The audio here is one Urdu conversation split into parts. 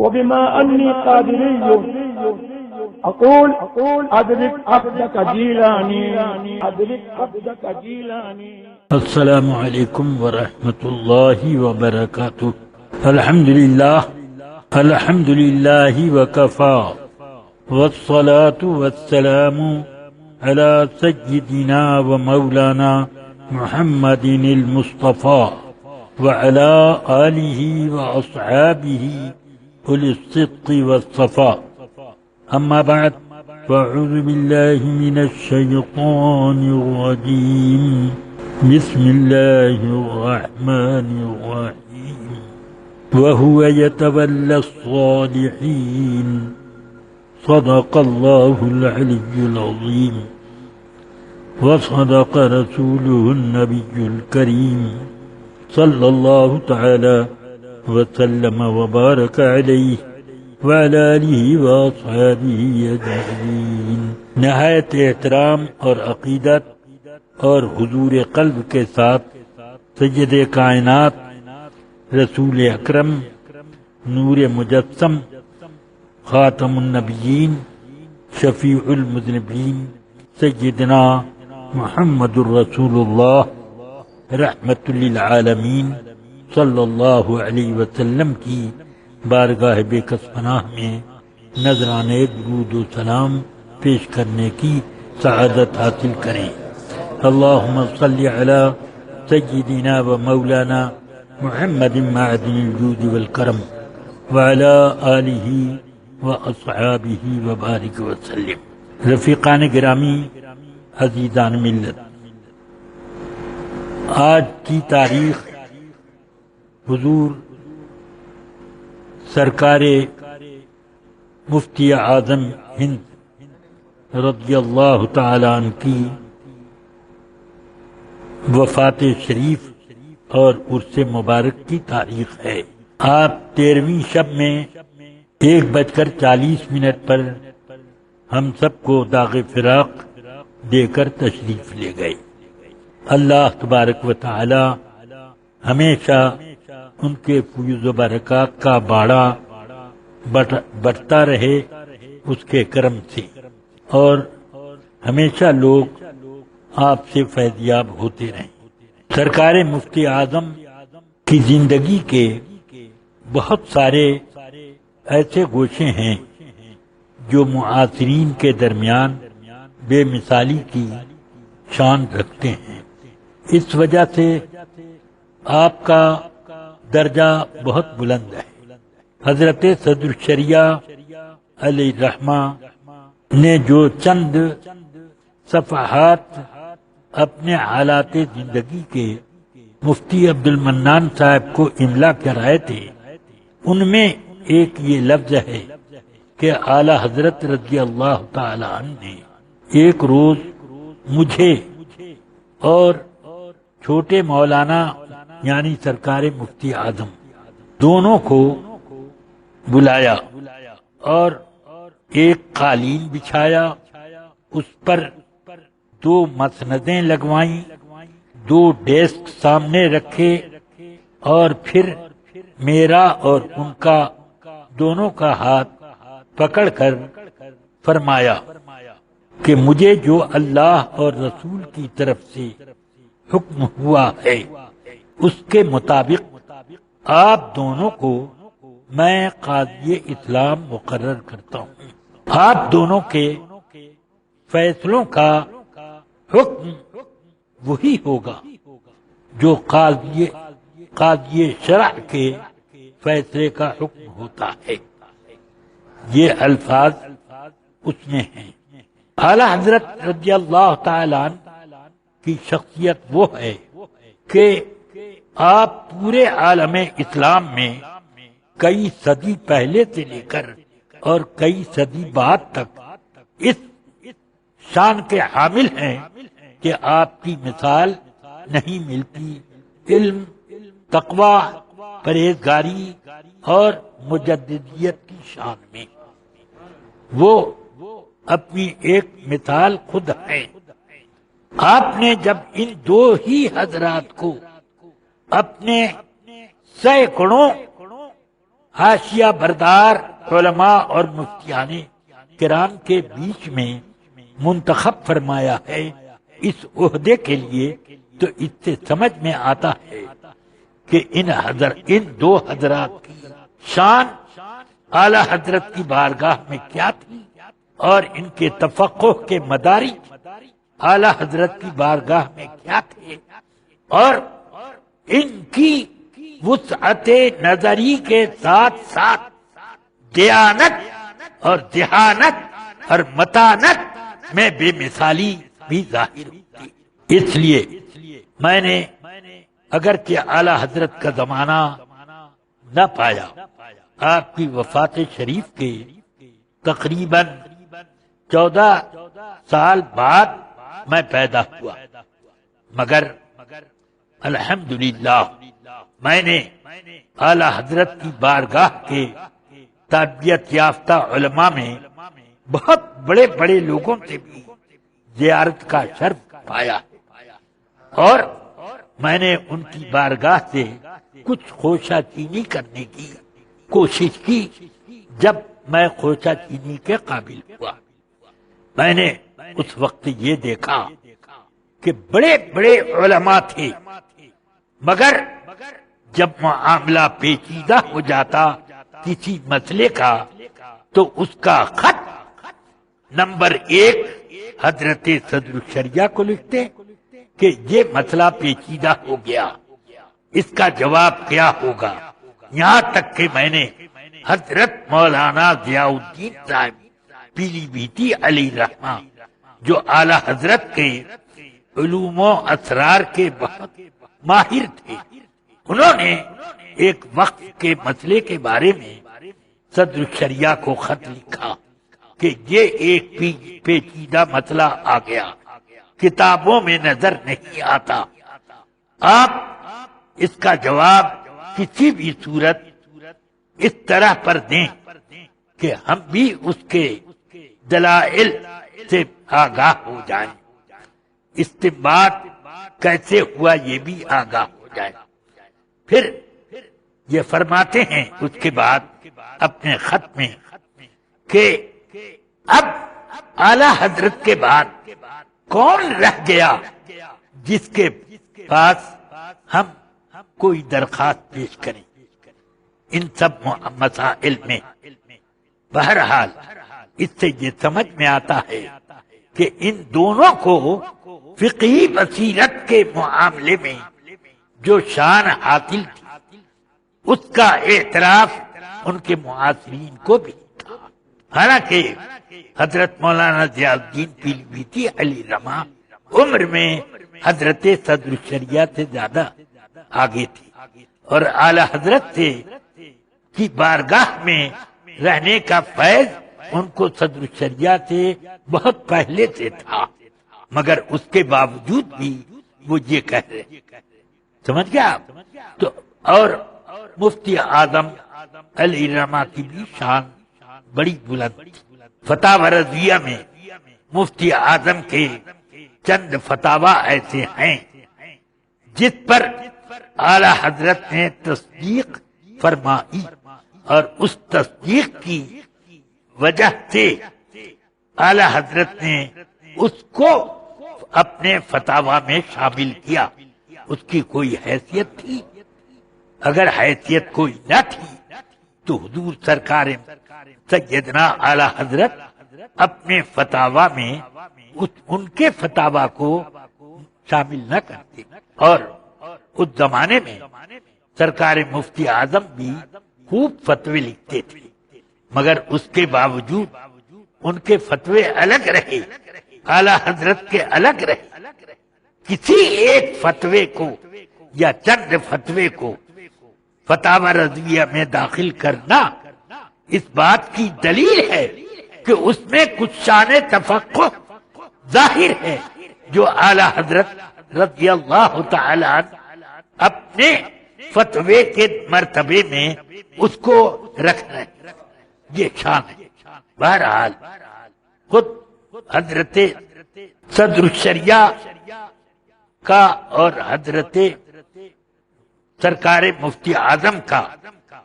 وبما أني قادري أقول أدرك عبدك جيلاني أدرك عبدك جيلاني. السلام علیکم ورحمۃ اللہ وبرکاتہ. الحمد للہ وکفا والصلاة والسلام على سيدنا ومولانا محمد المصطفى وعلى آله وأصحابه أولي الصدق والصفاء. أما بعد فأعوذ بالله من الشيطان الرجيم. بسم الله الرحمن الرحيم. وهو يتولى الصالحين. صدق الله العلي العظيم وصدق رسوله النبي الكريم صلى الله تعالى وسلم وبارك عليه وعلى آله وأصحابه أجمعين. نہایت احترام اور عقیدت اور حضور قلب کے ساتھ سید کائنات رسول اکرم نور مجسم خاتم النبیین شفیع المذنبین سیدنا محمد الرسول اللہ رحمت للعالمین صلی اللہ علیہ وسلم کی بارگاہ بے کس پناہ میں نذرانے درود و سلام پیش کرنے کی سعادت حاصل کریں. اللہم صلی علی سیدنا و مولانا محمد معدن الجود والکرم وعلی آلہ واصحابہ وبارک وسلم. رفیقان گرامی، عزیزان ملت، آج کی تاریخ حضور سرکار مفتی اعظم ہند رضی اللہ تعالی عنہ کی وفات شریف اور عرس مبارک کی تاریخ ہے. آپ 13ویں شب میں 1:40 پر ہم سب کو داغ فراق دے کر تشریف لے گئے. اللہ تبارک و تعالی ہمیشہ ان کے فیض و برکات کا باڑا بڑھتا رہے اس کے کرم سے، اور ہمیشہ لوگ آپ سے فیضیاب ہوتے رہیں. سرکار مفتی اعظم کی زندگی کے بہت سارے ایسے گوشے ہیں جو معاصرین کے درمیان بے مثالی کی شان رکھتے ہیں. اس وجہ سے آپ کا درجہ بہت بلند ہے. حضرت صدر الشریعہ علیہ الرحمہ نے جو چند صفحات اپنے حالات زندگی کے مفتی عبد المنان صاحب کو املا کرائے تھے، ان میں ایک یہ لفظ ہے کہ اعلی حضرت رضی اللہ تعالی عنہ نے ایک روز مجھے اور چھوٹے مولانا یعنی سرکار مفتی اعظم دونوں کو بلایا اور ایک قالین بچھایا، اس پر 2 مسندیں لگوائیں، 2 ڈیسک سامنے رکھے، اور پھر میرا اور ان کا دونوں کا ہاتھ پکڑ کر فرمایا کہ مجھے جو اللہ اور رسول کی طرف سے حکم ہوا ہے اس کے مطابق آپ دونوں کو میں قاضی اسلام مقرر کرتا ہوں. آپ دونوں کے فیصلوں کا حکم وہی ہوگا جو قاضی شرع کے فیصلے کا حکم ہوتا ہے. یہ الفاظ اس میں ہیں. اعلی حضرت رضی اللہ تعالی عنہ کی شخصیت وہ ہے کہ آپ پورے عالم اسلام میں کئی صدی پہلے سے لے کر اور کئی صدی بعد تک اس شان کے حامل ہیں کہ آپ کی مثال نہیں ملتی علم، تقوی، پرہیزگاری اور مجددیت کی شان میں. وہ اپنی ایک مثال خود ہیں. آپ نے جب ان 2 ہی حضرات کو اپنے سینکڑوں حاشیہ بردار علماء اور مفتیان کرام کے بیچ میں منتخب فرمایا ہے اس عہدے کے لیے، تو اس سے سمجھ میں آتا ہے کہ ان دو حضرات کی شان اعلی حضرت کی بارگاہ میں کیا تھی، اور ان کے تفقہ کے مدارج اعلی حضرت کی بارگاہ میں کیا تھے، اور ان کی وسعت نظری کے ساتھ ساتھ دیانت اور ذہانت اور متانت میں بے مثالی بھی ظاہر ہوتی۔ اس لیے میں نے اگرچہ اعلی حضرت کا زمانہ نہ پایا، آپ کی وفات شریف کے تقریباً 14 سال بعد میں پیدا ہوا، مگر الحمدللہ میں نے اعلی حضرت کی بارگاہ کے تربیت یافتہ علماء میں بہت بڑے بڑے لوگوں سے بھی زیارت کا شرف پایا، اور میں نے ان کی بارگاہ سے کچھ خوشہ چینی کرنے کی کوشش کی۔ جب میں خوشہ چینی کے قابل ہوا، میں نے اس وقت یہ دیکھا کہ بڑے بڑے علماء تھے، مگر جب معاملہ پیچیدہ ہو جاتا کسی مسئلے کا تو اس کا خط نمبر 1 حضرت صدر الشریعہ کو لکھتے کہ یہ مسئلہ پیچیدہ ہو گیا، اس کا جواب کیا ہوگا، یہاں تک کہ میں نے حضرت مولانا ضیاء الدین صاحب پیلی بھیتی علی رحمہ، جو اعلی حضرت کے علوم و اسرار کے بہت ماہر تھے، انہوں نے ایک وقت کے مسئلے کے بارے میں صدر الشریعہ کو خط لکھا کہ یہ ایک پیچیدہ مسئلہ آ گیا، کتابوں میں نظر نہیں آتا، آپ اس کا جواب کسی بھی صورت اس طرح پر دیں کہ ہم بھی اس کے دلائل سے آگاہ ہو جائیں، استنباط کیسے ہوا یہ بھی آگاہ ہو جائے۔ پھر یہ فرماتے ہیں اس کے بعد اپنے خط میں کہ اب اعلی حضرت کے بعد کون رہ گیا جس کے پاس ہم کوئی درخواست پیش کریں ان سب مسائل میں۔ بہرحال اس سے یہ سمجھ میں آتا ہے کہ ان دونوں کو فقہی بصیرت کے معاملے میں جو شان حاصل تھی اس کا اعتراف ان کے معاصرین کو بھی تھا، حالانکہ حضرت مولانا ضیاء الدین پیلی بھیتی علی رحمہ عمر میں حضرت صدر الشریعہ سے زیادہ آگے تھی، اور اعلی حضرت سے کی بارگاہ میں رہنے کا فیض ان کو صدر الشریعہ سے بہت پہلے سے تھا، مگر اس کے باوجود بھی وہ یہ کہہ رہے، سمجھ گیا آپ؟ تو اور مفتی اعظم علی رحمہ کی بھی شان بڑی بلند تھی۔ فتاوی رضویہ میں مفتی اعظم کے چند فتاوی ایسے ہیں جس پر اعلی حضرت نے تصدیق فرمائی، اور اس تصدیق کی وجہ سے اعلی حضرت نے اس کو اپنے فتاوی میں شامل کیا۔ اس کی کوئی حیثیت تھی؟ اگر حیثیت کوئی نہ تھی تو حضور سرکار سیدنا اعلی حضرت اپنے فتاوی میں ان کے فتاوی کو شامل نہ کرتے، اور اس زمانے میں سرکار مفتی اعظم بھی خوب فتوے لکھتے تھے، مگر اس کے باوجود ان کے فتوے الگ رہے، اعلی حضرت کے الگ رہے۔ کسی ایک فتوے کو یا چند فتوے کو فتاوی رضویہ میں داخل کرنا اس بات کی دلیل ہے کہ اس میں کچھ شان تفقہ ظاہر ہے جو اعلی حضرت رضی اللہ تعالی عنہ اپنے فتوے کے مرتبے میں اس کو رکھ رہے ہیں، یہ شان ہے۔ بہرحال خود حضرت صدر الشریعہ کا اور حضرت سرکار مفتی اعظم کا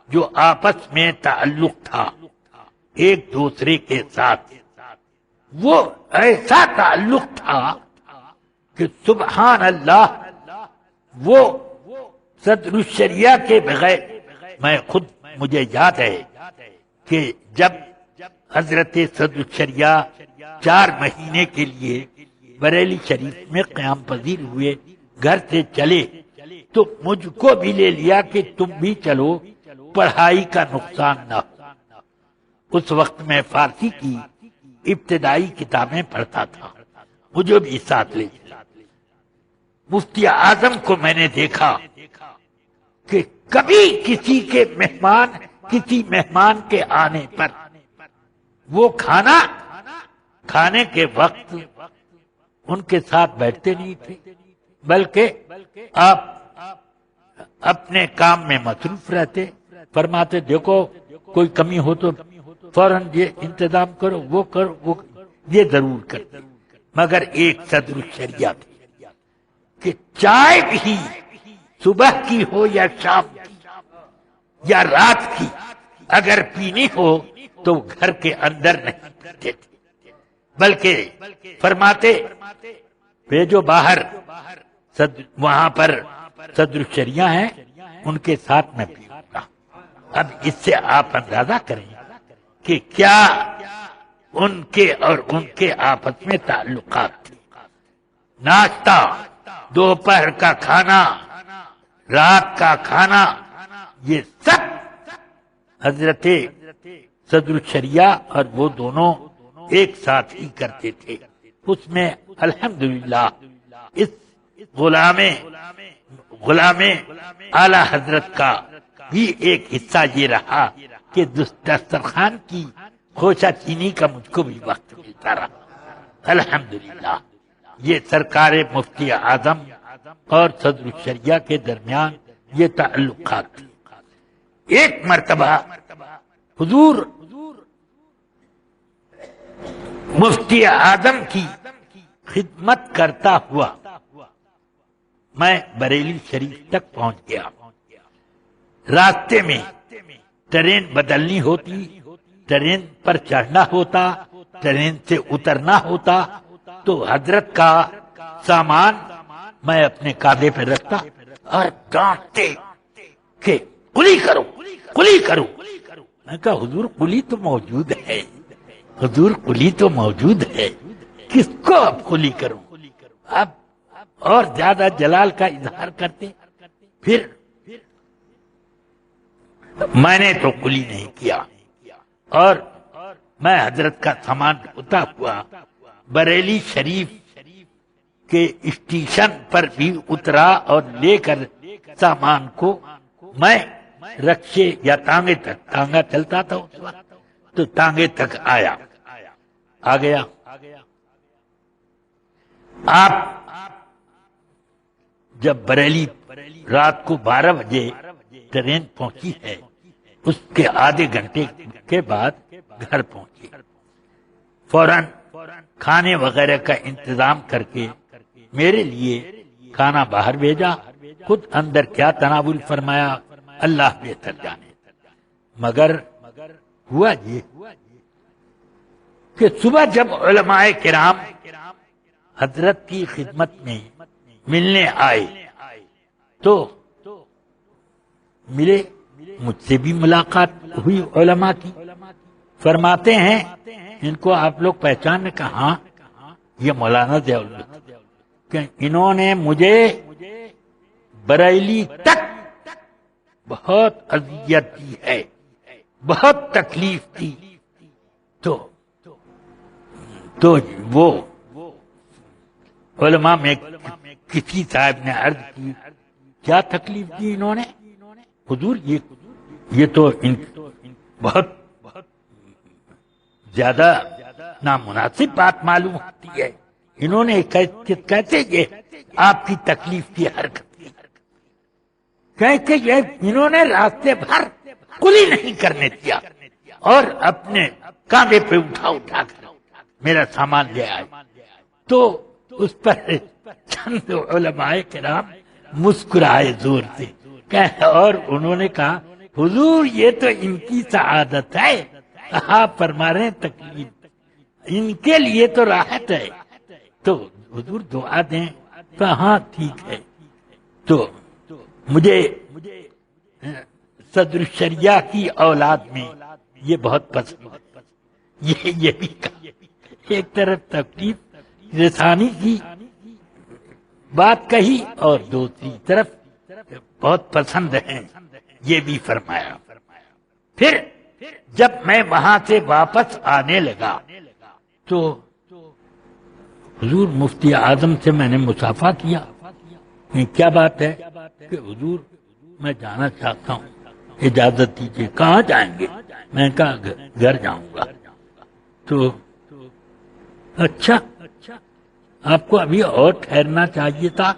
جو آپس میں تعلق تھا ایک دوسرے کے ساتھ، وہ ایسا تعلق تھا کہ سبحان اللہ، وہ صدر الشریعہ کے بغیر، میں خود مجھے یاد ہے کہ جب حضرت صدر الشریعہ 4 مہینے کے لیے بریلی شریف میں قیام پذیر ہوئے، گھر سے چلے تو مجھ کو بھی لے لیا کہ تم بھی چلو، پڑھائی کا نقصان نہ ہو۔ اس وقت میں فارسی کی ابتدائی کتابیں پڑھتا تھا، مجھے بھی ساتھ لے چلا۔ مفتی اعظم کو میں نے دیکھا کہ کبھی کسی مہمان کے آنے پر وہ کھانا کھانے کے وقت ان کے ساتھ بیٹھتے نہیں تھے، بلکہ آپ اپنے کام میں مصروف رہتے، فرماتے دیکھو کوئی کمی ہو تو فوراً یہ انتظام کرو، وہ کرو، وہ یہ ضرور کرتے۔ مگر ایک صدر الشریعہ تھے کہ چائے بھی صبح کی ہو یا شام کی یا رات کی اگر پینی ہو تو گھر کے اندر نہیں پیتے تھے، بلکہ فرماتے بھیجو باہر، وہاں پر صدر الشریعہ ہیں، ان کے ساتھ میں پیوں گا۔ اب اس سے آپ اندازہ کریں کہ کیا ان کے اور ان کے آپس میں تعلقات تھے۔ ناشتہ، دوپہر کا کھانا، رات کا کھانا، یہ سب حضرت صدر الشریعہ اور وہ دونوں ایک ساتھ ہی کرتے تھے۔ اس میں الحمدللہ اس غلام اعلی حضرت کا بھی ایک حصہ یہ رہا کہ دسترخوان کی خوشہ چینی کا مجھ کو بھی وقت ملتا رہا۔ الحمدللہ یہ سرکار مفتی اعظم اور صدر الشریعہ کے درمیان یہ تعلقات تھے۔ ایک مرتبہ حضور مفتی اعظم کی خدمت کرتا ہوا میں بریلی شریف تک پہنچ گیا۔ راستے میں ٹرین بدلنی ہوتی، ٹرین پر چڑھنا ہوتا، ٹرین سے اترنا ہوتا، تو حضرت کا سامان میں اپنے کاندھے پہ رکھتا اور ڈانٹتے کہ کلی کرو، کلی کرو۔ میں کہا حضور کلی تو موجود ہے، حضور کلی تو موجود ہے، کس کو اب کلی کروں؟ اب اور زیادہ جلال کا اظہار کرتے۔ پھر میں نے تو کلی نہیں کیا اور میں حضرت کا سامان اٹھا ہوا بریلی شریف کے اسٹیشن پر بھی اترا اور لے کر سامان کو میں رکشے یا تانگے تک، تانگا چلتا تھا اس وقت، تو تانگے تک آ گیا۔ آپ جب بریلی رات کو 12 بجے ٹرین پہنچی ہے، اس کے آدھے گھنٹے کے بعد گھر پہنچی، فوراً کھانے وغیرہ کا انتظام کر کے میرے لیے کھانا باہر بھیجا، خود اندر کیا تناول فرمایا اللہ بہتر جانے۔ مگر ہوا یہ کہ صبح جب علماء کرام حضرت کی خدمت میں ملنے آئے تو ملے، مجھ سے بھی ملاقات ہوئی علماء کی۔ فرماتے ہیں ان کو آپ لوگ پہچان، کہاں یہ مولانا ضیاء الحق، کہ انہوں نے مجھے بریلی تک بہت اذیت دی ہے، بہت تکلیف دی۔ تو وہ علماء میں کسی صاحب نے عرض کی کیا تکلیف دی انہوں نے؟ حضور یہ تو بہت زیادہ نامناسب بات معلوم ہوتی ہے، انہوں نے کیسے یہ آپ کی تکلیف کی حرکت کی؟ کہ انہوں نے راستے بھر کلی نہیں کرنے دیا اور اپنے کاندھے پہ اٹھا کر میرا سامان لے آئے۔ تو اس پر چند علماء کرام مسکرائے زور سے، اور انہوں نے کہا حضور یہ تو ان کی سعادت ہے، آپ فرما رہے ہیں تکلیف، ان کے لیے تو راحت ہے، تو حضور دعا دیں تو ہاں ٹھیک ہے۔ تو مجھے صدر الشریعہ کی اولاد میں یہ بہت پسند ہے۔ یہ بھی ایک طرف تکلیف رسانی کی بات کہی اور دوسری طرف بہت پسند ہے، یہ بھی فرمایا۔ پھر جب میں وہاں سے واپس آنے لگا تو حضور مفتی اعظم سے میں نے مصافحہ کیا، کیا بات ہے کہ حضور میں جانا چاہتا ہوں، اجازت دیجیے۔ کہاں جائیں گے؟ میں نے کہا گھر جاؤں گا۔ تو اچھا آپ کو ابھی اور ٹھہرنا چاہیے تھا؟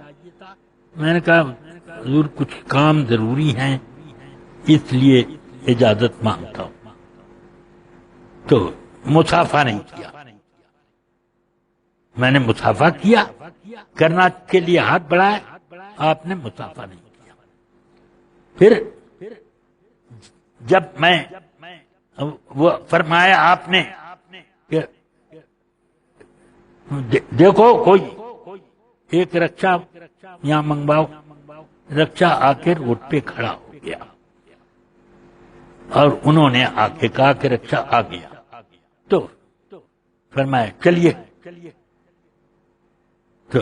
میں نے کہا حضور کچھ کام ضروری ہیں اس لیے اجازت مانگتا ہوں۔ تو مصافحہ نہیں کیا، میں نے مصافحہ کیا، کرنا کے لیے ہاتھ بڑھایا، آپ نے مصافحہ نہیں کیا۔ پھر جب میں وہ فرمایا آپ نے کہ دیکھو کوئی ایک رکشا یہاں منگواؤ، رکشا آ کے روڈ پہ کھڑا ہو گیا اور انہوں نے آ کے کہا کہ رکشا آ گیا، تو فرمایا چلیے۔ تو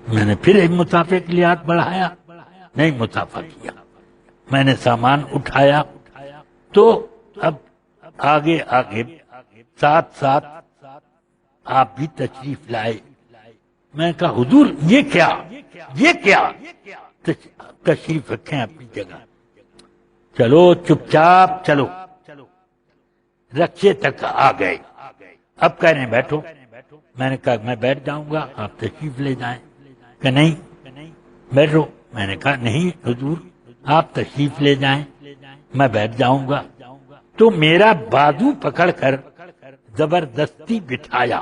میں نے پھر ایک مسافر کے لیے ہاتھ بڑھایا، نہیں مسافہ کیا، میں نے سامان اٹھایا۔ تو اب آگے آگے ساتھ ساتھ آپ بھی تشریف لائے۔ میں نے کہا حضور یہ کیا؟ تشریف رکھیں اپنی جگہ، چلو چپ چاپ چلو۔ رکشے تک آ گئے، اب کہہ رہے ہیں بیٹھو۔ میں نے کہا میں بیٹھ جاؤں گا، آپ تشریف لے جائیں۔ کہ نہیں بیٹھو۔ میں نے کہا نہیں حضور آپ تشریف لے جائیں، میں بیٹھ جاؤں گا۔ تو میرا بازو پکڑ کر زبردستی بٹھایا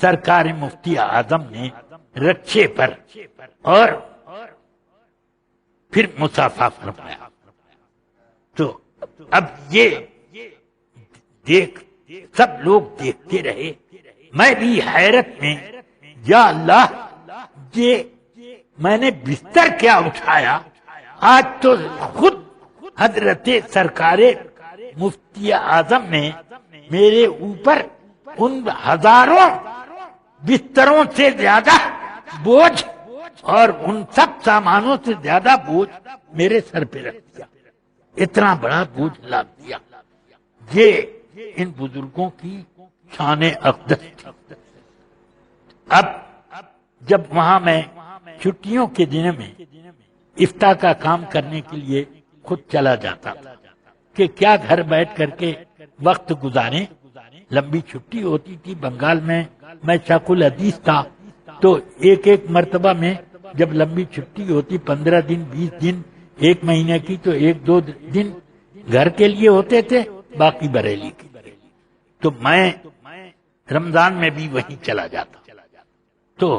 سرکار مفتی اعظم نے رکشے پر، اور پھر مصافحہ فرمایا۔ تو اب یہ دیکھ سب لوگ دیکھتے رہے، میں بھی حیرت میں، یا اللہ یہ میں نے بستر کیا اٹھایا، آج تو خود حضرت سرکار مفتی اعظم نے میرے اوپر ان ہزاروں بستروں سے زیادہ بوجھ اور ان سب سامانوں سے زیادہ بوجھ میرے سر پہ رکھ دیا، اتنا بڑا بوجھ لاد دیا۔ یہ ان بزرگوں کی شان اقدس تھی۔ اب جب وہاں میں چھٹیوں کے دن میں افتاء کا کام کرنے کے لیے خود چلا جاتا تھا کہ کیا گھر بیٹھ کر کے وقت گزاریں، لمبی چھٹی ہوتی تھی بنگال میں، میں شیخ الحدیث تھا، تو ایک مرتبہ میں جب لمبی چھٹی ہوتی 15 دن 20 دن 1 مہینے کی، تو 1-2 دن گھر کے لیے ہوتے تھے، باقی بریلی کے لیے۔ تو میں رمضان میں بھی وہیں چلا جاتا، تو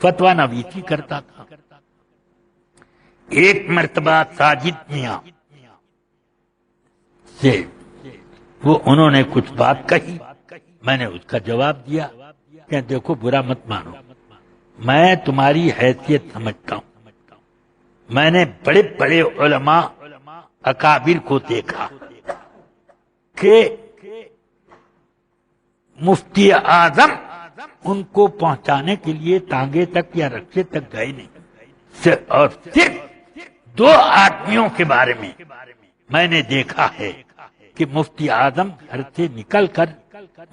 فتویٰ نویسی کرتا تھا۔ ایک مرتبہ ساجد میاں سے وہ انہوں نے کچھ بات کہی، میں نے اس کا جواب دیا کہ دیکھو برا مت مانو، میں تمہاری حیثیت سمجھتا ہوں، میں نے بڑے بڑے علماء اکابر کو دیکھا کہ مفتی اعظم ان کو پہنچانے کے لیے ٹانگے تک یا رکشے تک گئے نہیں، اور صرف 2 آدمیوں کے بارے میں میں نے دیکھا ہے کہ مفتی اعظم گھر سے نکل کر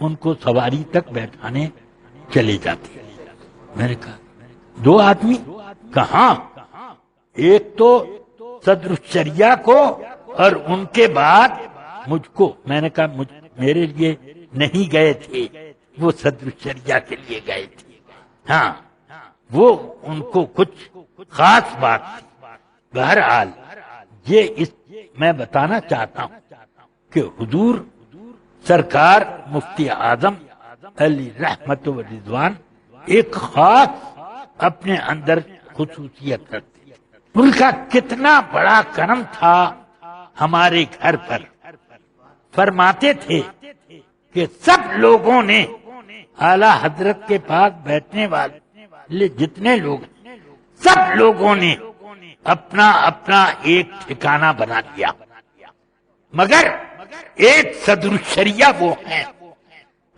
ان کو سواری تک بیٹھانے چلے جاتے۔ میں نے کہا 2 آدمی کہاں؟ ایک تو صدر الشریعہ کو اور ان کے بعد مجھ کو۔ میں نے کہا میرے لیے نہیں گئے تھے، وہ صدر الشریعہ کے لیے گئے تھے، ہاں وہ ان کو کچھ خاص بات تھی۔ بہرحال یہ میں بتانا چاہتا ہوں کہ حضور سرکار مفتی اعظم علی رحمت و رضوان ایک خاص اپنے اندر خصوصیت رکھتے، ان کا کتنا بڑا کرم تھا ہمارے گھر پر فرماتے تھے کہ سب لوگوں نے اعلی حضرت کے پاس بیٹھنے والے جتنے لوگ سب لوگوں نے اپنا اپنا ایک ٹھکانہ بنا لیا، مگر ایک صدر الشریعہ وہ ہیں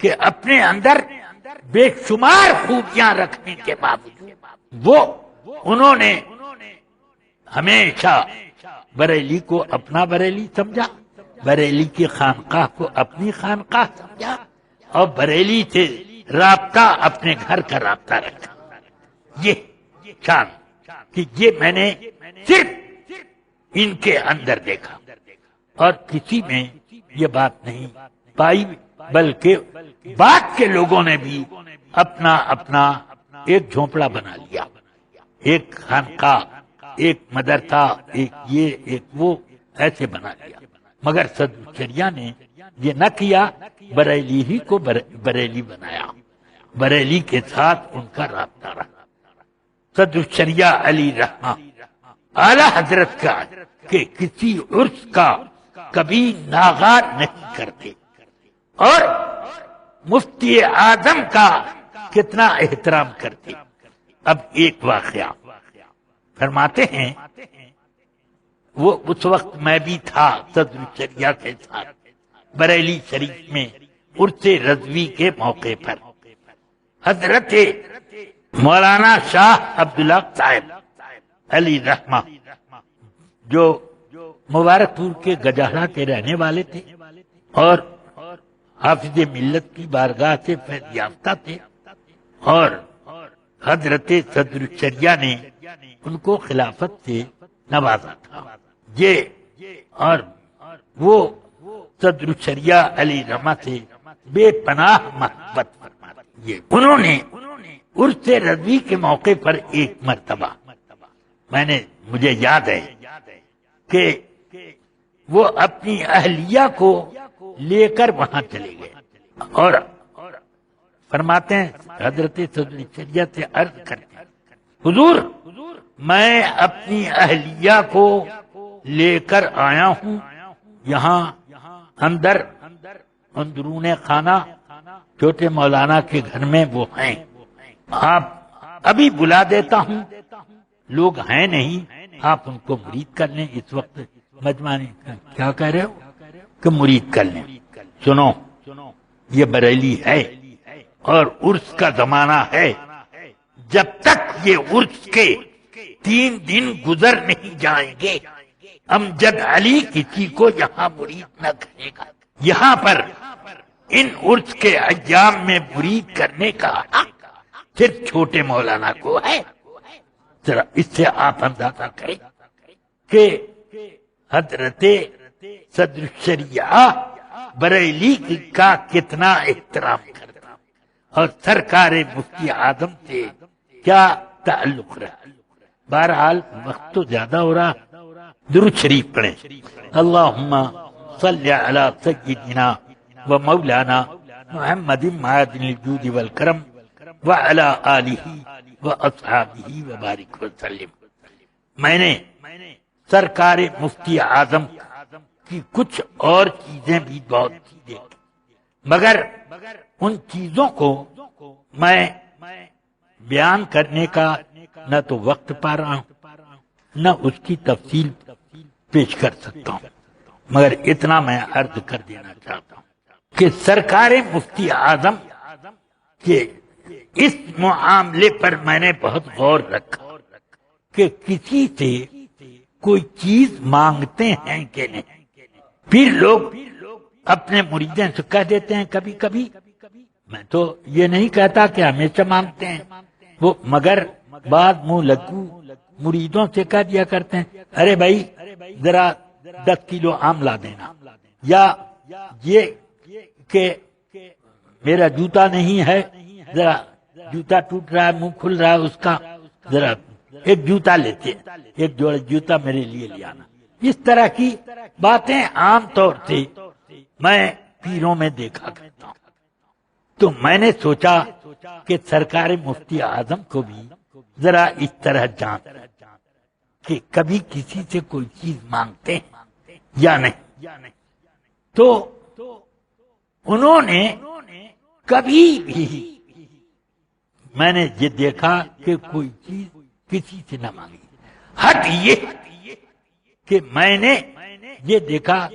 کہ اپنے اندر بے شمار خوبیاں رکھنے کے باوجود انہوں نے ہمیشہ بریلی کو اپنا بریلی سمجھا، بریلی کی خانقاہ کو اپنی خانقاہ سمجھا، اور بریلی سے رابطہ اپنے گھر کا رابطہ رکھا۔ یہ شان کہ یہ میں نے صرف ان کے اندر دیکھا اور کسی میں یہ بات نہیں پائی، بلکہ بعد کے لوگوں نے بھی اپنا اپنا ایک جھونپڑا بنا لیا، ایک خانقاہ، ایک مدرسہ، ایک یہ ایک وہ، ایسے بنا لیا، مگر صدر الشریعہ نے یہ نہ کیا، بریلی ہی کو بریلی بنایا، بریلی کے ساتھ ان کا رابطہ رہا۔ صدر الشریعہ علی رحمہ اعلی حضرت کا کہ کسی عرس کا کبھی ناغار نہیں کرتے، اور مفتی اعظم کا کتنا احترام کرتے۔ اب ایک واقعہ فرماتے ہیں، وہ اس وقت میں بھی تھا صدر الشریعہ کے ساتھ بریلی شریف میں عرس رضوی کے موقع پر۔ حضرت مولانا شاہ عبداللہ صاحب علی رحمہ جو مبارک پور کے گجہرہ کے رہنے والے تھے اور حافظ ملت کی بارگاہ سے فیض یافتہ تھے، اور حضرت صدر الشریعہ نے ان کو خلافت سے نوازا تھا، یہ اور وہ صدر الشریعہ علی رحمہ سے بے پناہ محبت فرماتے۔ انہوں نے عرس رضوی کے موقع پر ایک مرتبہ مجھے یاد ہے کہ وہ اپنی اہلیہ کو لے کر وہاں چلے گئے، اور فرماتے ہیں حضرت صدر الشریعہ سے عرض کرتے ہیں، حضور میں اپنی اہلیہ کو لے کر آیا ہوں، یہاں اندرون خانہ چھوٹے مولانا کے گھر میں وہ ہیں، آپ ابھی بلا دیتا ہوں، لوگ ہیں نہیں، آپ ان کو مرید کر لیں۔ اس وقت مجمع کیا کہہ رہے ہو کہ مرید کر لیں؟ سنو، یہ بریلی ہے اور عرس کا زمانہ ہے، جب تک یہ عرس کے 3 دن گزر نہیں جائیں گے امجد علی کسی کو یہاں مرید نہ کرے گا۔ یہاں پر ان عرس کے ایام میں مرید کرنے کا حق صرف چھوٹے مولانا کو ہے۔ ذرا اس سے آپ اندازہ کریں کہ حضرت صدر الشریعہ بریلی کا کتنا احترام کرتا، اور سرکار مفتی اعظم سے کیا تعلق رہا۔ بہرحال وقت تو زیادہ ہو رہا، درود شریف پڑھیں، اللہم صلی علی سیدنا و مولانا محمد معدن الجود والکرم وعلی آلہ و اصحابہ وبارک وسلم۔ میں نے سرکار مفتی اعظم کی کچھ اور چیزیں بھی بہت سی دیکھی، مگر ان چیزوں کو میں بیان کرنے کا نہ تو وقت پا رہا ہوں نہ اس کی تفصیل پیش کر سکتا ہوں، مگر اتنا میں عرض کر دینا چاہتا ہوں کہ سرکار مفتی اعظم کے اس معاملے پر میں نے بہت غور رکھا کہ کسی سے کوئی چیز مانگتے ہیں کہ نہیں۔ پھر لوگ اپنے مریدوں سے کہہ دیتے ہیں کبھی کبھی، میں تو یہ نہیں کہتا کہ ہمیشہ مانگتے ہیں وہ، مگر بعض منہ لگو مریدوں سے کہہ دیا کرتے ہیں، ارے بھائی ذرا 10 کلو آم لا دینا، یا یہ کہ میرا جوتا نہیں ہے، ذرا جوتا ٹوٹ رہا ہے، منہ کھل رہا ہے اس کا، ذرا ایک جوتا لیتے ہیں، ایک جوڑا جوتا میرے لیے لے آنا۔ اس طرح کی باتیں عام طور سے میں پیروں میں دیکھا کرتا ہوں، تو میں نے سوچا کہ سرکار مفتی اعظم کو بھی ذرا اس طرح جانچ کہ کبھی کسی سے کوئی چیز مانگتے ہیں یا نہیں؟ تو انہوں نے کبھی بھی میں نے یہ دیکھا کہ کوئی چیز کسی سے نہ مانگی. حد یہ کہ میں نے یہ دیکھا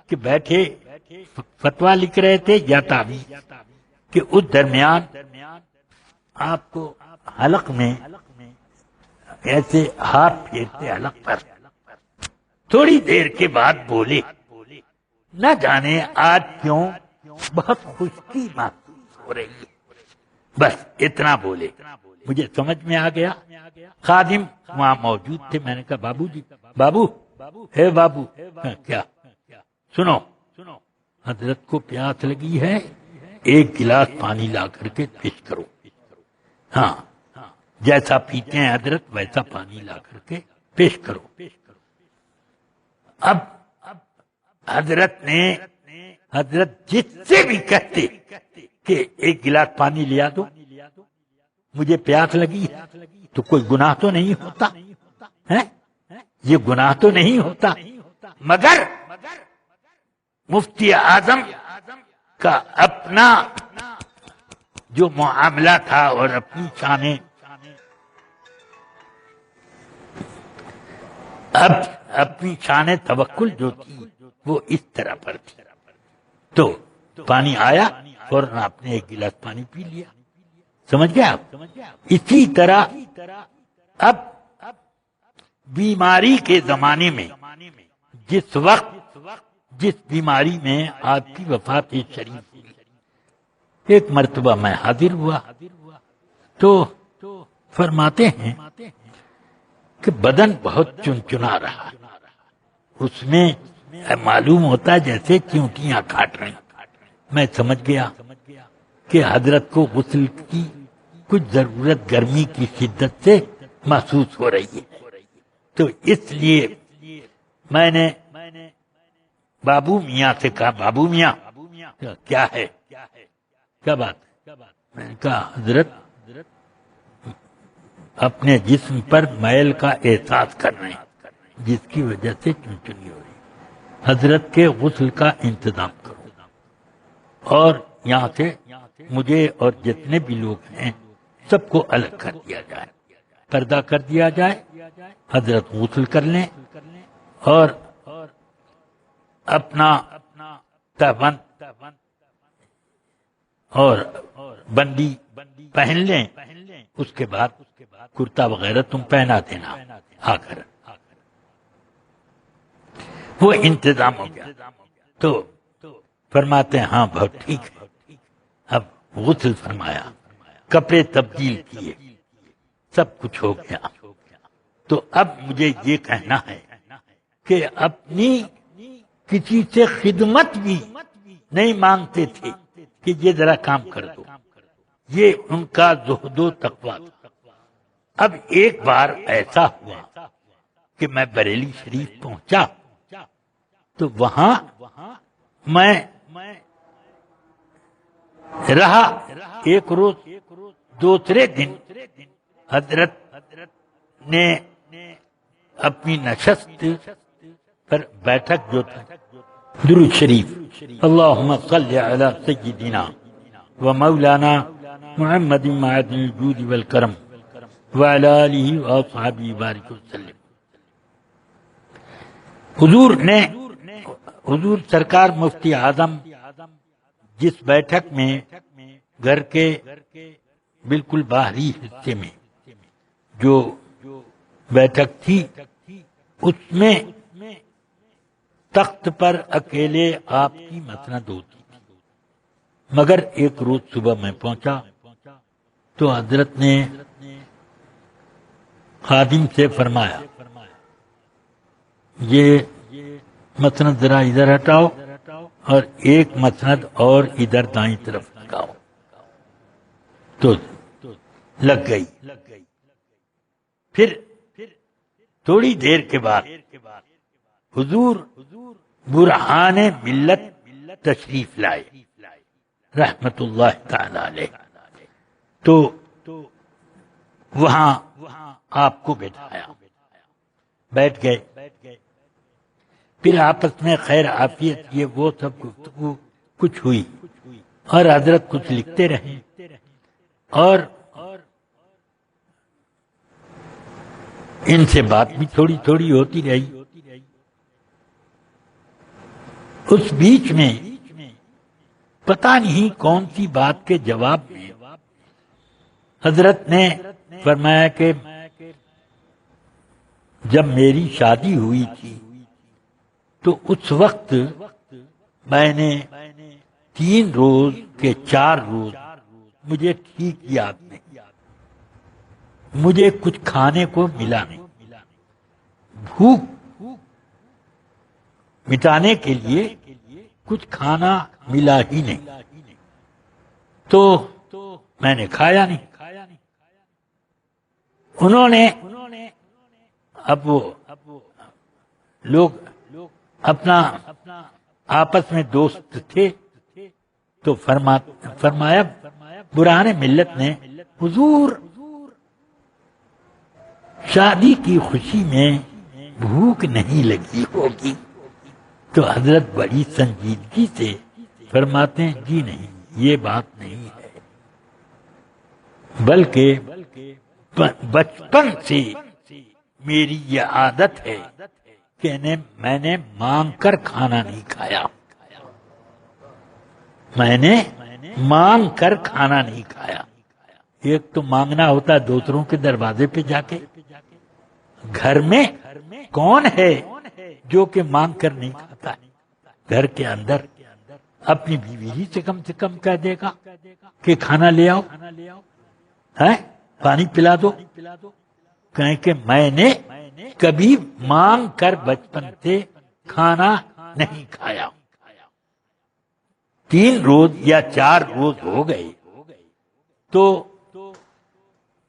کہ بیٹھے فتویٰ لکھ رہے تھے یا تعویذ، کہ اس درمیان آپ کو حلق میں ایسے ہاتھ پھیرتے حلق پر، تھوڑی دیر کے بعد بولے نہ جانے آج کیوں بہت خشکی محسوس ہو رہی ہے. بس اتنا بولے، مجھے سمجھ میں آ گیا. خادم وہاں موجود تھے. میں نے کہا بابو جی، بابو ہے بابو، کیا؟ سنو، حضرت کو پیاس لگی ہے، ایک گلاس پانی لا کر کے پیش کرو. ہاں، جیسا پیتے ہیں حضرت ویسا پانی لا کر کے پیش کرو. اب حضرت جس سے بھی کہتے کہ ایک گلاس پانی لیا دو، مجھے پیاس لگی ہے، تو کوئی گناہ تو نہیں ہوتا ہے، یہ گناہ تو نہیں ہوتا. مگر مفتی اعظم کا اپنا جو معاملہ تھا اور اپنی شانیں، اب اپنی شان توکل جو تھی وہ اس طرح پر تھی. تو پانی آیا، فوراً آپ نے ایک گلاس پانی پی لیا. سمجھ گئے آپ؟ اسی طرح اب بیماری کے زمانے میں، جس وقت جس بیماری میں آپ کی وفات شریف ہوئی، ایک مرتبہ میں حاضر ہوا تو فرماتے ہیں کہ بدن بہت چنچنا رہا، اس میں معلوم ہوتا ہے جیسے چیونٹیاں کاٹ رہی. میں سمجھ گیا کہ حضرت کو غسل کی کچھ ضرورت گرمی کی شدت سے محسوس ہو رہی ہے. تو اس لیے میں نے بابو میاں سے کہا، بابو میاں کیا ہے، کیا بات ہے؟ میں نے کہا حضرت اپنے جسم پر میل کا احساس کر رہے ہیں جس کی وجہ سے چنچنی ہو رہی ہے. حضرت کے غسل کا انتظام کرو اور یہاں سے مجھے اور جتنے بھی لوگ ہیں سب کو الگ کر دیا جائے، پردہ کر دیا جائے. حضرت غسل کر لیں اور اپنا تہبند اور بندی پہن لیں، اس کے بعد کرتا وغیرہ تم پہنا دینا آ کر. وہ انتظام ہو گیا. تو فرماتے ہیں ہاں بہت ٹھیک ہے. اب غسل فرمایا، کپڑے تبدیل کیے، سب کچھ ہو گیا. تو اب مجھے یہ کہنا ہے کہ اپنی کسی سے خدمت بھی نہیں مانگتے تھے کہ یہ ذرا کام کر دو، یہ ان کا زہد و تقویٰ تھا. اب ایک بار ایسا ہوا کہ میں بریلی شریف پہنچا تو وہاں میں رہا ایک روز. دوسرے دن حضرت نے اپنی نشست پر بیٹھک جو تھا، درود شریف اللہم صلی علی سیدنا و مولانا محمد معدن الجود والکرم وعلی آلہ واصحابہ بارک وسلم. حضور سرکار مفتی اعظم جس بیٹھک میں گھر کے بالکل باہری حصے میں جو بیٹھک تھی، اس میں تخت پر اکیلے آپ کی مسند ہوتی تھی. مگر ایک روز صبح میں پہنچا تو حضرت نے خادم سے فرمایا یہ مسند ذرا ادھر ہٹاؤ اور ایک مسند اور ادھر دائیں طرف لگاؤ. تو لگ گئی. پھر تھوڑی دیر کے بعد حضور برہان ملت تشریف لائے رحمت اللہ تعالی علیہ. تو وہاں آپ کو بٹھایا، بیٹھ گئے. پھر آپس میں خیر عافیت یہ وہ سب گفتگو کچھ ہوئی اور حضرت کچھ لکھتے رہے اور ان سے بات بھی تھوڑی تھوڑی ہوتی رہی۔ اس بیچ میں پتہ نہیں کون سی بات کے جواب میں حضرت نے فرمایا کہ جب میری شادی ہوئی تھی تو اس وقت میں نے 3 روز کے 4 روز مجھے ٹھیک یاد نہیں، مجھے کچھ کھانے کو ملا نہیں، بھوک مٹانے کے لیے کچھ کھانا ملا ہی نہیں، تو میں نے کھایا نہیں۔ انہوں نے اب وہ لوگ اپنا آپس میں دوست تھے تو فرمایا برہان ملت نے حضور شادی کی خوشی میں بھوک نہیں لگی ہوگی، تو حضرت بڑی سنجیدگی سے فرماتے ہیں جی نہیں، یہ بات نہیں ہے، بلکہ بچپن سے میری یہ عادت ہے کہ میں نے مانگ کر کھانا نہیں کھایا، میں نے مانگ کر کھانا نہیں کھایا۔ ایک تو مانگنا ہوتا ہے دوسروں کے دروازے پہ جا کے، گھر میں کون ہے جو کہ مانگ کر نہیں کھاتا ہے؟ گھر کے اندر اپنی بیوی ہی سے کم کہہ دے گا کہ کھانا لے آؤ، پانی پلا دو، کہیں کہ میں نے کبھی مانگ کر بچپن سے کھانا نہیں کھایا۔ 3 روز یا 4 روز ہو گئے تو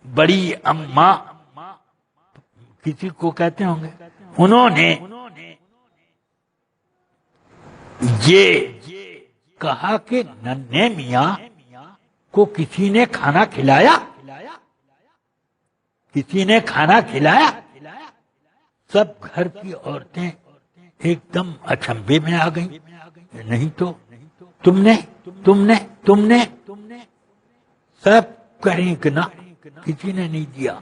بڑی اماں کسی کو کہتے ہوں گے، انہوں نے یہ کہا کہ ننھے میاں کو کسی نے کھانا کھلایا، کسی نے کھانا کھلایا؟ سب گھر کی عورتیں ایک دم اچنبھے میں آ گئیں، نہیں تو تم نے سب کریں کہ نہ کسی نے نہیں دیا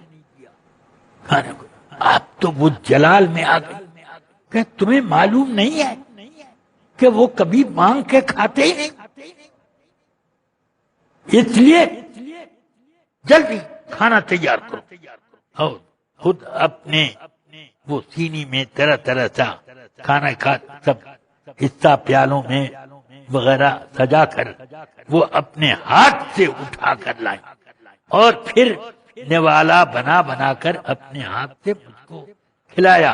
کھانے کو۔ اب تو وہ جلال میں آ گئی کہ تمہیں معلوم نہیں ہے کہ وہ کبھی مانگ کے کھاتے ہی نہیں، اس لیے جلدی کھانا تیار کرو۔ اور خود اپنے وہ سینی میں طرح طرح سا کھانا سب حصہ پیالوں میں وغیرہ سجا کر وہ اپنے ہاتھ سے اٹھا کر لائیں اور پھر نوالا بنا کر اپنے ہاتھ سے مجھ کو کھلایا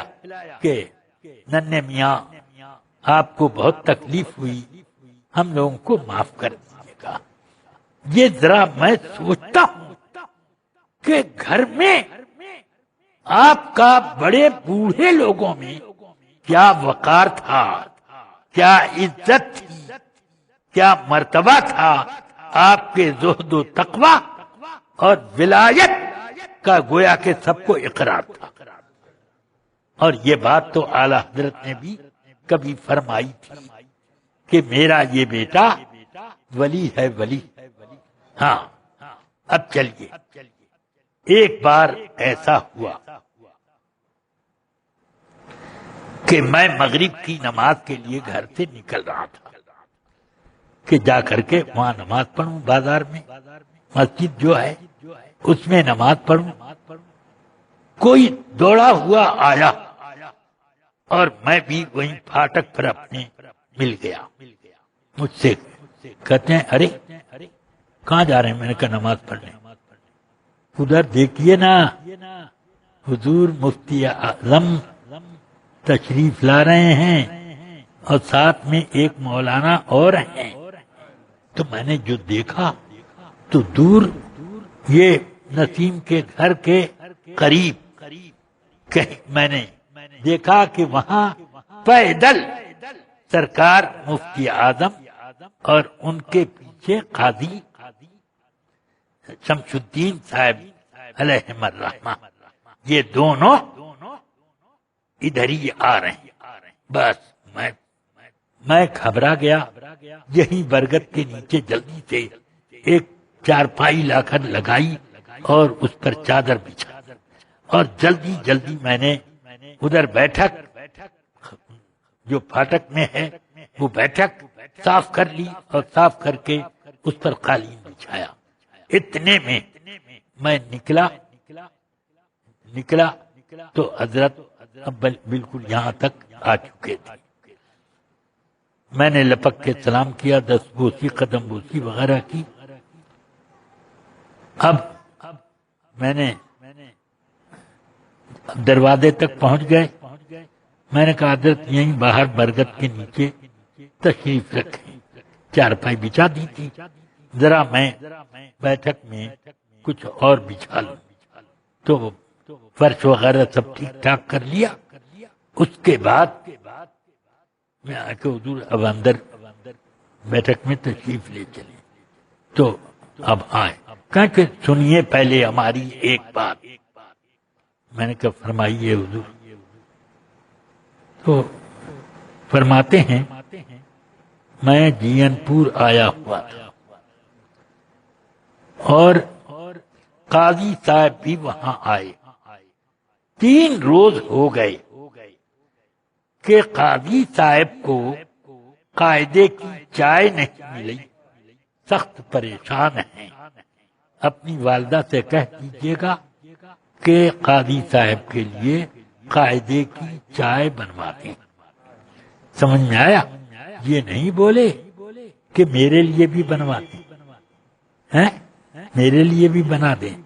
کہ ننھے میاں آپ کو بہت تکلیف ہوئی، ہم لوگوں کو معاف کر دیجیے گا۔ یہ ذرا میں سوچتا ہوں کہ گھر میں آپ کا بڑے بوڑھے لوگوں میں کیا وقار تھا، کیا عزت تھی، کیا مرتبہ تھا، آپ کے زہد و تقوی اور ولایت کا گویا کہ سب کو اقرار تھا۔ اور یہ بات تو اعلی حضرت نے بھی کبھی فرمائی تھی کہ میرا یہ بیٹا ولی ہے، ولی۔ ہاں اب چلیے، ایک بار ایسا ہوا کہ میں مغرب کی نماز کے لیے گھر سے نکل رہا تھا کہ جا کر کے وہاں نماز پڑھوں، بازار میں مسجد جو ہے اس میں نماز پڑھوں۔ کوئی دوڑا ہوا آیا اور میں بھی وہیں پھاٹک پر اپنے مل گیا، مجھ سے کہتے ہیں ارے کہاں جا رہے ہیں؟ میں نے کہا نماز پڑھنے۔ ادھر دیکھیے نا حضور مفتی اعظم تشریف لا رہے ہیں اور ساتھ میں ایک مولانا اور ہیں۔ تو میں نے جو دیکھا تو دور یہ نسیم کے گھر کے قریب میں نے دیکھا کہ وہاں پیدل سرکار مفتی اعظم اور ان کے پیچھے قاضی شمس الدین صاحب علیہم الرحمہ، یہ دونوں ادھر ہی آ رہے ہیں۔ بس میں گھبرا گیا. یہیں برگد کے نیچے جلدی سے ایک چارپائی لا کر لگائی اور اس پر چادر بچھا اور جلدی جلدی میں نے ادھر بیٹھک جو پھاٹک میں ہے وہ بیٹھک صاف کر لی اور صاف کر کے اس پر قالین بچھایا. اتنے میں نکلا تو حضرت اب بالکل یہاں تک آ چکے تھے. میں نے لپک کے سلام کیا، 10 بوسی قدم بوسی وغیرہ کی. اب میں نے دروازے تک پہنچ گئے. میں نے کہا حضرت یہیں باہر برگد کے نیچے تشریف رکھیں. چارپائی بچھا دی تھی، ذرا میں بیٹھک میں کچھ اور بچھا لوں. تو فرش وغیرہ سب ٹھیک ٹھاک کر لیا. اس کے بعد میں آ کے حضور اب اندر بیٹھک میں تشریف لے چلے. تو اب آئے کہا کہ سنیے پہلے ہماری ایک بات. میں نے کہا فرمائیے حضور. تو فرماتے ہیں میں جین پور آیا ہوا تھا اور قاضی صاحب بھی وہاں آئے. 3 روز ہو گئے کہ قاضی صاحب کو قاعدے کی چائے نہیں ملی. سخت پریشان ہیں. اپنی والدہ سے کہہ دیجیے گا کہ قاضی صاحب کے لیے قاعدے کی چائے بنوا دیں. سمجھ میں آیا؟ یہ نہیں بولے کہ میرے لیے بھی بنوا دیں، میرے لیے بھی بنا دیں.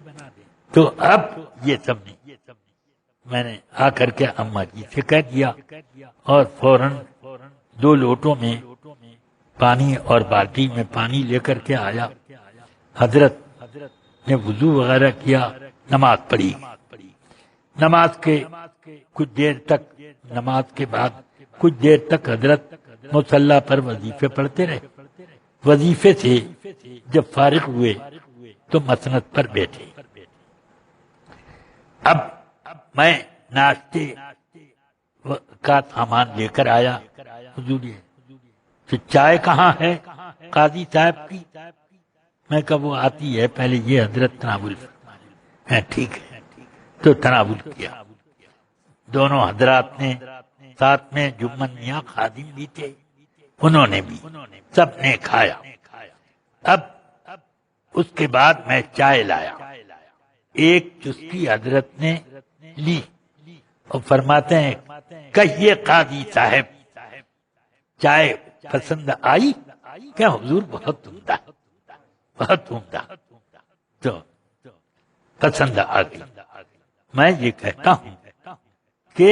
تو اب یہ سب نہیں. میں نے آ کر کے اماں جی سے کہہ دیا اور فوراً 2 لوٹوں میں پانی اور بالٹی میں پانی لے کر کے آیا. حضرت نے وضو وغیرہ کیا، نماز پڑھی. نماز کے کچھ دیر تک، نماز کے بعد کچھ دیر تک حضرت مصلی پر وظیفے پڑھتے رہے. وظیفے سے جب فارغ ہوئے تو مسند پر بیٹھے. اب میں ناشتے کا سامان لے کر آیا. حضور کہ چائے کہاں ہے قاضی صاحب کی؟ میں کہا وہ آتی ہے، پہلے یہ حضرت تناول فرمائیں. ٹھیک ہے. تو تناول کیا. دونوں حضرات نے ساتھ میں جمن میاں خادم بھی تھے، انہوں نے بھی، سب نے کھایا. اب اس کے بعد میں چائے لایا. ایک چسکی حضرت نے لی اور فرماتے ہیں کہیے قاضی صاحب چائے پسند آئی کیا؟ حضور بہت عمدہ، بہت عمدہ. تو پسند آ گئی. میں یہ کہتا ہوں کہ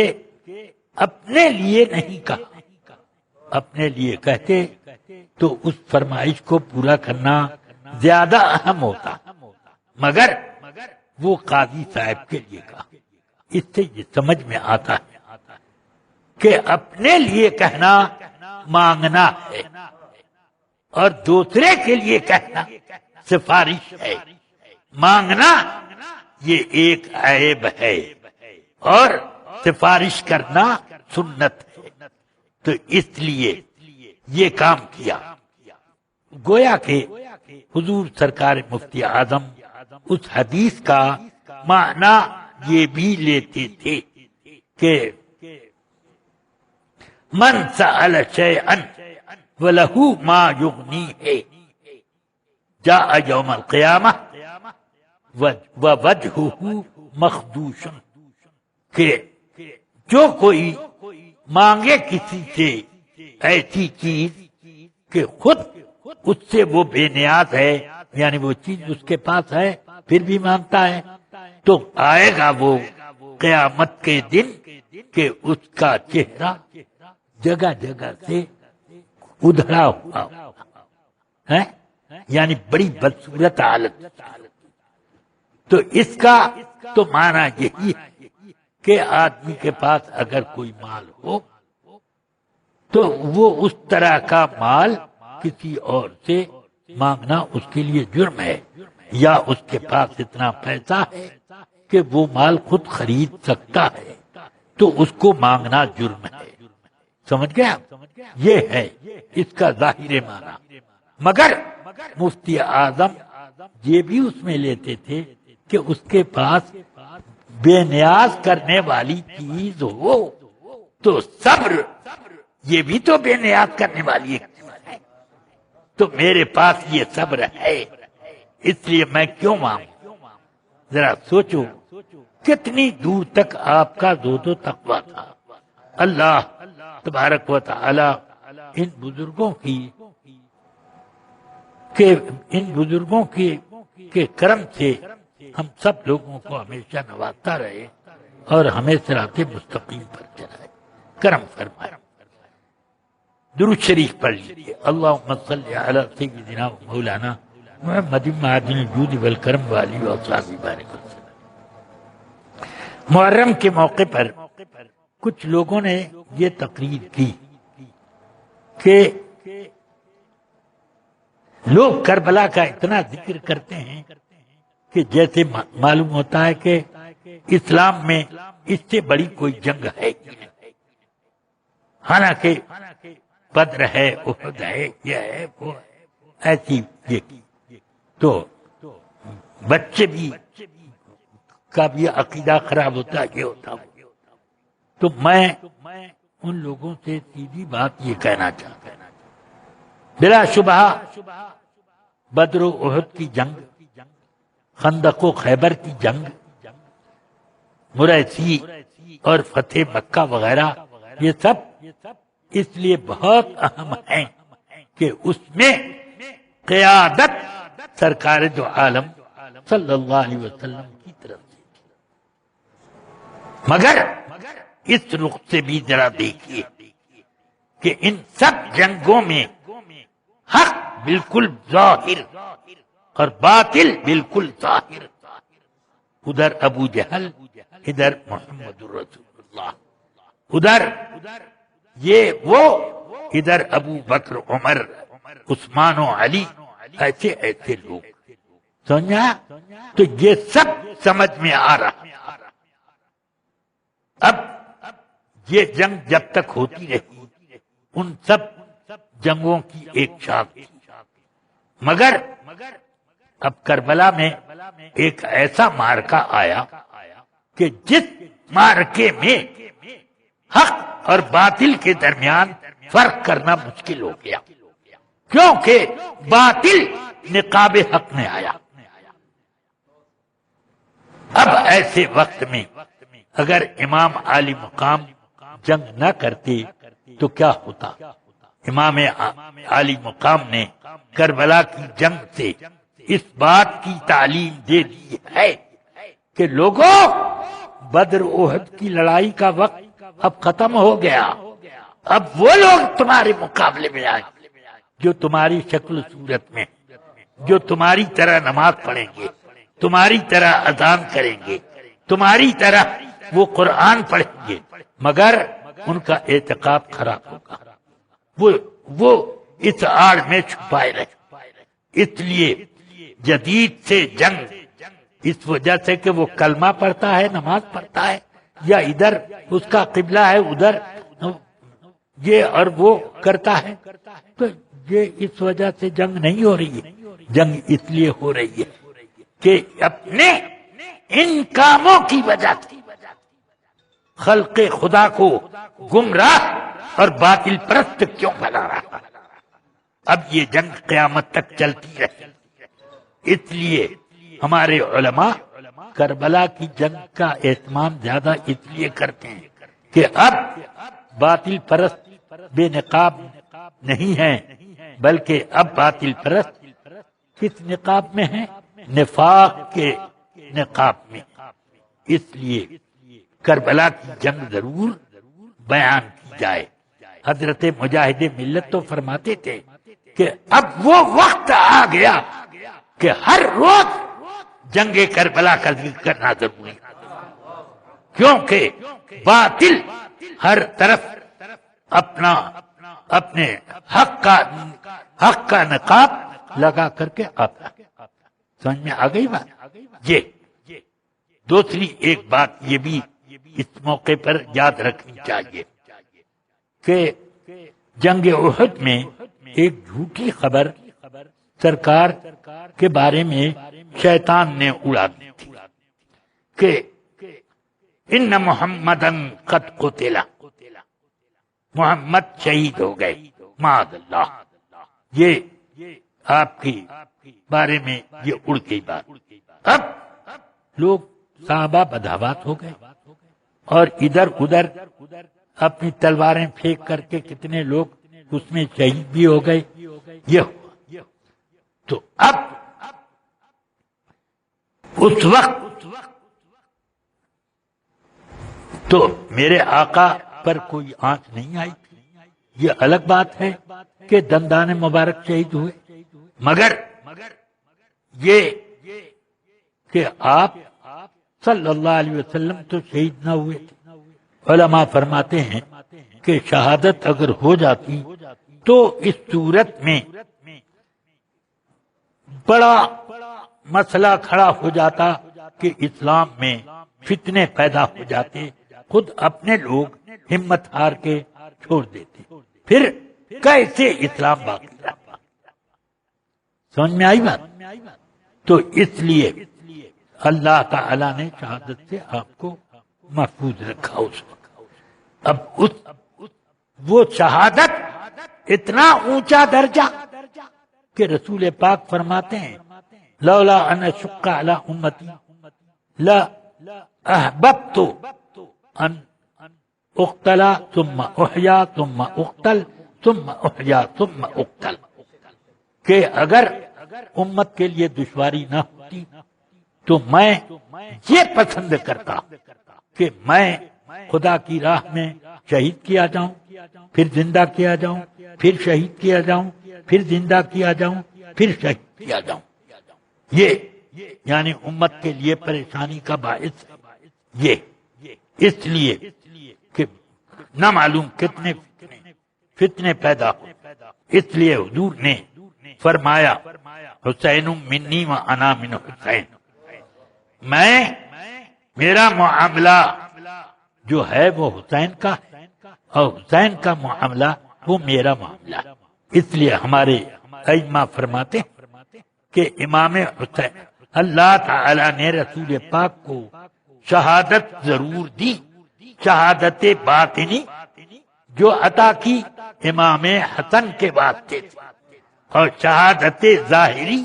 اپنے لیے نہیں کہا. اپنے لیے کہتے تو اس فرمائش کو پورا کرنا زیادہ اہم ہوتا، مگر وہ قاضی صاحب کے لیے کہا. اس سے یہ سمجھ میں آتا ہے کہ اپنے لیے کہنا مانگنا ہے اور دوسرے کے لیے کہنا سفارش ہے. مانگنا یہ ایک عیب ہے اور سفارش کرنا سنت ہے. تو اس لیے یہ کام کیا. گویا کہ حضور سرکار مفتی اعظم اس حدیث کا معنی یہ بھی لیتے تھے کہ من سأل شیئا وَلَهُ مَا يُغْنِيهِ جاء يوم القیامہ وَوَجْهُهُ مَخْدُوشٌ. کہ جو کوئی مانگے کسی سے ایسی چیز کہ خود اس سے وہ بے نیاز ہے، یعنی وہ چیز اس کے پاس ہے پھر بھی مانگتا ہے، تو آئے گا وہ قیامت کے دن کہ اس کا چہرہ جگہ جگہ سے ادھڑا ہوا ہے، یعنی بڑی بدصورت حالت. تو اس کا تو معنی یہی ہے کہ آدمی کے پاس اگر کوئی مال ہو تو وہ اس طرح کا مال کسی اور سے مانگنا اس کے لیے جرم ہے، یا اس کے پاس اتنا پیسہ ہے کہ وہ مال خود خرید سکتا ہے تو اس کو مانگنا جرم ہے. سمجھ گیا؟ یہ ہے اس کا ظاہر معنی. مگر مفتی اعظم یہ بھی اس میں لیتے تھے کہ اس کے پاس بے نیاز کرنے والی چیز ہو تو صبر یہ بھی تو بے نیاز کرنے والی ایک چیز ہے. تو میرے پاس یہ صبر ہے، اس لیے میں کیوں مانگوں؟ ذرا سوچو کتنی دور تک آپ کا زہد و تقویٰ تھا. اللہ تبارک و تعالی ان بزرگوں کے کرم سے ہم سب لوگوں کو ہمیشہ نوازتا رہے اور ہمیں صراط مستقیم پر چلائے. کرم فرمائے. درود شریف پڑھ لیجیے. اللہم صلی علی سیدنا و مولانا محمد معدن الجود والکرم والی وصحبہ بارک وسلم. محرم کے موقع پر کچھ لوگوں نے یہ تقریر کی کہ لوگ کربلا کا اتنا ذکر کرتے ہیں کہ جیسے معلوم ہوتا ہے کہ اسلام میں اس سے بڑی کوئی جنگ ہے ہی نہیں. حالانکہ بدر ہے، احد ہے، یہ ہے وہ ہے، ایسی یہ تو بچے بھی کا بھی عقیدہ خراب ہوتا ہے، یہ ہوتا ہے. تو میں ان لوگوں سے سیدھی بات یہ کہنا چاہتا ہوں، بلا شبہ بدر و احد کی جنگ، خندق و خیبر کی جنگ، مریسی اور فتح مکہ وغیرہ یہ سب اس لیے بہت اہم ہیں کہ اس میں قیادت سرکار دو عالم صلی اللہ علیہ وسلم کی طرف سے. مگر اس رخ سے بھی ذرا دیکھیے کہ ان سب جنگوں میں حق بالکل ظاہر اور باطل بالکل ظاہر. ادھر ابو جہل، ادھر محمد رسول اللہ، ادھر یہ وہ، ادھر ابو بکر، عمر، عثمان و علی، ایسے ایسے لوگ. سمجھا؟ تو یہ سب سمجھ میں آ رہا. اب یہ جنگ جب تک ہوتی رہی ان سب جنگوں کی ایک شاخ تھی. مگر اب کربلا میں ایک ایسا مارکا آیا کہ جس مارکے میں حق اور باطل کے درمیان فرق کرنا مشکل ہو گیا، کیونکہ باطل نقاب حق میں آیا. اب ایسے وقت میں اگر امام عالی مقام جنگ نہ کرتے تو کیا ہوتا؟ امام عالی مقام نے کربلا کی جنگ سے اس بات کی تعلیم دے دی ہے کہ لوگوں، بدر احد کی لڑائی کا وقت اب ختم ہو گیا. اب وہ لوگ تمہارے مقابلے میں آئے جو تمہاری شکل صورت میں، جو تمہاری طرح نماز پڑھیں گے، تمہاری طرح اذان کریں گے، تمہاری طرح وہ قرآن پڑھیں گے، مگر ان کا اعتقاد خراب ہوگا. وہ اس آڑ میں چھپائے رہے. اس لیے جدید سے جنگ اس وجہ سے کہ وہ کلمہ پڑھتا ہے، نماز پڑھتا ہے، یا ادھر اس کا قبلہ ہے، ادھر یہ اور وہ کرتا ہے، تو یہ اس وجہ سے جنگ نہیں ہو رہی ہے. جنگ اس لیے ہو رہی ہے کہ اپنے ان کاموں کی وجہ سے خلق خدا کو گمراہ اور باطل پرست کیوں بنا رہا. اب یہ جنگ قیامت تک چلتی رہے. اس لیے ہمارے علماء کربلا کی جنگ کا اہتمام زیادہ اس لیے کرتے ہیں کہ اب باطل پرست بے نقاب نہیں ہیں، بلکہ اب باطل پرست کس نقاب میں ہیں؟ نفاق کے نقاب میں. اس لیے کربلا کی جنگ ضرور بیان کی جائے. حضرت مجاہد ملت تو فرماتے تھے کہ اب وہ وقت آ گیا کہ ہر روز جنگ کربلا کا ذکر کرنا ضروری ہے، کیونکہ باطل ہر طرف اپنے حق کا نقاب لگا کر کے آتا. سمجھ میں آ گئی بات؟ یہ دوسری ایک بات یہ بھی اس موقع پر یاد رکھنی چاہیے کہ جنگ احد میں ایک جھوٹی خبر سرکار کے بارے میں شیطان نے اڑا دی تھی کہ ان محمدن قد قتل، محمد شہید ہو گئے، معاذ اللہ، یہ آپ کے بارے میں یہ اڑ گئی بات۔ اب لوگ صحابہ بدحوات ہو گئے اور ادھر ادھر اپنی تلواریں پھینک کر کے کتنے لوگ اس میں شہید بھی ہو گئے۔ یہ تو اب اس وقت تو میرے آقا پر کوئی آنچ نہیں آئی تھی، یہ الگ بات ہے کہ دندان مبارک شہید ہوئے، مگر یہ کہ آپ صلی اللہ علیہ وسلم تو شہید نہ ہوئے تھے۔ علماء فرماتے ہیں کہ شہادت اگر ہو جاتی تو اس صورت میں بڑا مسئلہ کھڑا ہو جاتا کہ اسلام میں فتنے پیدا ہو جاتے، خود اپنے لوگ ہمت ہار کے چھوڑ دیتے، پھر کیسے اسلام باقی رہتا۔ سمجھ میں آئی بات؟ تو اس لیے اللہ تعالی نے شہادت سے آپ کو محفوظ رکھا اس وقت۔ اب وہ شہادت اتنا اونچا درجہ کہ رسول پاک فرماتے ہیں لولا ان اشق علی امتی لا احببت ان اقتل ثم احیا ثم اقتل ثم احیا ثم اقتل، کہ اگر امت کے لیے دشواری نہ ہوتی تو میں یہ پسند کرتا کہ میں خدا کی راہ میں شہید کیا جاؤں، پھر زندہ کیا جاؤں، پھر شہید کیا جاؤں، پھر زندہ کیا جاؤں، پھر شہید کیا جاؤں۔ یہ یعنی امت کے لیے پریشانی کا باعث ہے یہ، اس لیے کہ نہ معلوم کتنے فتنے پیدا ہو، اس لیے حضور نے فرمایا حسین منی و انا من حسین، میرا معاملہ جو ہے وہ حسین کا ہے اور حسین کا معاملہ وہ میرا معاملہ، اس لیے ہمارے ائمہ فرماتے ہیں کہ امام حسین اللہ تعالی نے رسول پاک کو شہادت ضرور دی، شہادت باطنی جو عطا کی امام حسن کے واسطے تھی، اور شہادت ظاہری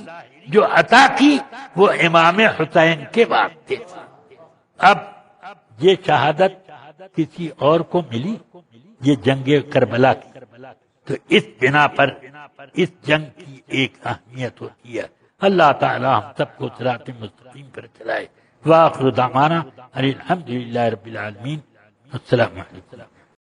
جو عطا کی وہ امام حسین کے واسطے تھی۔ اب یہ شہادت کسی اور کو ملی، یہ جنگ کربلا کی، تو اس بنا پر اس جنگ کی ایک اہمیت ہوتی ہے۔ اللہ تعالی ہم سب کو صراط مستقیم پر چلائے۔ وآخر دعوانا الحمدللہ رب العالمین۔ السلام علیکم۔